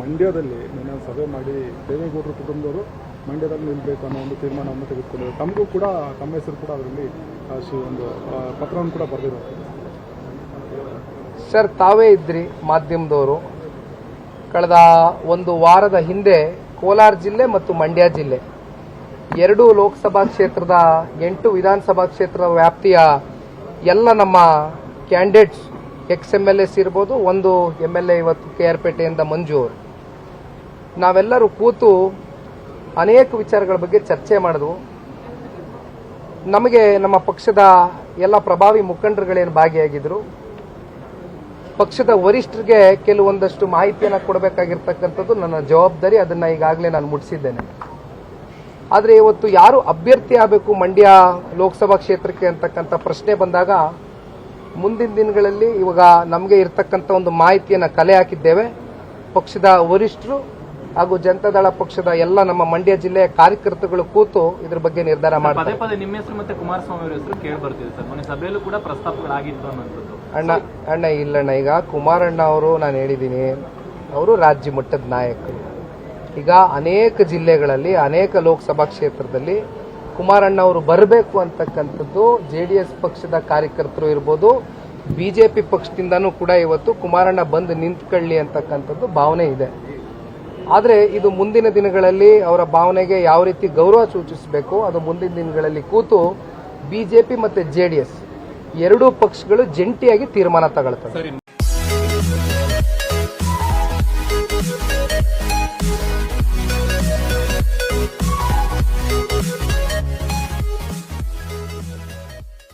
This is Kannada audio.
ಮಂಡ್ಯದಲ್ಲಿ ನಿನ್ನೆ ಸಭೆ ಮಾಡಿ ದೇವೇಗೌಡರ ಕುಟುಂಬದವರು ಮಂಡ್ಯದಲ್ಲಿ ನಿಲ್ಲಬೇಕು ಅನ್ನೋ ಒಂದು ತೀರ್ಮಾನವನ್ನು ತೆಗೆದುಕೊಂಡಿದ್ದಾರೆ. ತಮಗೂ ಕೂಡ ತಮ್ಮ ಹೆಸರು ಕೂಡ ಅದರಲ್ಲಿ ಒಂದು ಪತ್ರವನ್ನು ಕೂಡ ಬರೆದಿದ್ದಾರೆ. ಸರ್, ತಾವೇ ಇದ್ರಿ ಮಾಧ್ಯಮದವರು. ಕಳೆದ ಒಂದು ವಾರದ ಹಿಂದೆ ಕೋಲಾರ ಜಿಲ್ಲೆ ಮತ್ತು ಮಂಡ್ಯ ಜಿಲ್ಲೆ ಎರಡೂ ಲೋಕಸಭಾ ಕ್ಷೇತ್ರದ 8 ವಿಧಾನಸಭಾ ಕ್ಷೇತ್ರದ ವ್ಯಾಪ್ತಿಯ ಎಲ್ಲ ನಮ್ಮ ಕ್ಯಾಂಡಿಡೇಟ್ಸ್ ex-MLAs ಇರ್ಬೋದು, ಒಂದು MLA ಇವತ್ತು KR ಪೇಟೆಯಿಂದ ಮಂಜು ಅವರು, ನಾವೆಲ್ಲರೂ ಕೂತು ಅನೇಕ ವಿಚಾರಗಳ ಬಗ್ಗೆ ಚರ್ಚೆ ಮಾಡಿದ್ವು. ನಮಗೆ ನಮ್ಮ ಪಕ್ಷದ ಎಲ್ಲ ಪ್ರಭಾವಿ ಮುಖಂಡರುಗಳೇನು ಭಾಗಿಯಾಗಿದ್ರು, ಪಕ್ಷದ ವರಿಷ್ಠರಿಗೆ ಕೆಲವೊಂದಷ್ಟು ಮಾಹಿತಿಯನ್ನು ಕೊಡಬೇಕಾಗಿರ್ತಕ್ಕಂಥದ್ದು ನನ್ನ ಜವಾಬ್ದಾರಿ. ಅದನ್ನು ಈಗಾಗಲೇ ನಾನು ಮುಟ್ಟಿಸಿದ್ದೇನೆ. ಆದರೆ ಇವತ್ತು ಯಾರು ಅಭ್ಯರ್ಥಿ ಆಗಬೇಕು ಮಂಡ್ಯ ಲೋಕಸಭಾ ಕ್ಷೇತ್ರಕ್ಕೆ ಅಂತಕ್ಕಂಥ ಪ್ರಶ್ನೆ ಬಂದಾಗ ಮುಂದಿನ ದಿನಗಳಲ್ಲಿ ಇವಾಗ ನಮಗೆ ಇರತಕ್ಕಂಥ ಒಂದು ಮಾಹಿತಿಯನ್ನು ಕಲೆ ಹಾಕಿದ್ದೇವೆ. ಪಕ್ಷದ ವರಿಷ್ಠರು ಹಾಗೂ ಜನತಾದಳ ಪಕ್ಷದ ಎಲ್ಲ ನಮ್ಮ ಮಂಡ್ಯ ಜಿಲ್ಲೆಯ ಕಾರ್ಯಕರ್ತರುಗಳು ಕೂತು ಇದ್ರ ಬಗ್ಗೆ ನಿರ್ಧಾರ ಮಾಡ್ತಾರೆ. ಪದೇ ನಿಮ್ಮ ಹೆಸರು ಮತ್ತೆ ಕುಮಾರಸ್ವಾಮಿ ಅವರ ಹೆಸರು ಕೇಳಿ ಬರ್ತಿದೆ ಸರ್. ಮೊನ್ನೆ ಸಭೆಯಲ್ಲೂ ಕೂಡ ಪ್ರಸ್ತಾಪಗಳಾಗಿತ್ತು ಅನ್ನೋದು. ಅಣ್ಣ ಇಲ್ಲಣ್ಣ, ಈಗ ಕುಮಾರಣ್ಣ ಅವರು ನಾನು ಹೇಳಿದ್ದೀನಿ, ಅವರು ರಾಜ್ಯ ಮಟ್ಟದ ನಾಯಕರು. ಈಗ ಅನೇಕ ಜಿಲ್ಲೆಗಳಲ್ಲಿ ಅನೇಕ ಲೋಕಸಭಾ ಕ್ಷೇತ್ರದಲ್ಲಿ ಕುಮಾರಣ್ಣ ಅವರು ಬರಬೇಕು ಅಂತಕ್ಕಂಥದ್ದು JDS ಪಕ್ಷದ ಕಾರ್ಯಕರ್ತರು ಇರ್ಬೋದು, ಬಿಜೆಪಿ ಪಕ್ಷದಿಂದನೂ ಕೂಡ ಇವತ್ತು ಕುಮಾರಣ್ಣ ಬಂದು ನಿಂತ್ಕೊಳ್ಳಿ ಅಂತಕ್ಕಂಥದ್ದು ಭಾವನೆ ಇದೆ. ಆದರೆ ಇದು ಮುಂದಿನ ದಿನಗಳಲ್ಲಿ ಅವರ ಭಾವನೆಗೆ ಯಾವ ರೀತಿ ಗೌರವ ಸೂಚಿಸಬೇಕು ಅದು ಮುಂದಿನ ದಿನಗಳಲ್ಲಿ ಕೂತು ಬಿಜೆಪಿ ಮತ್ತು JDS ಎರಡೂ ಪಕ್ಷಗಳು ಜಂಟಿಯಾಗಿ ತೀರ್ಮಾನ ತಗೊಳ್ತವೆ.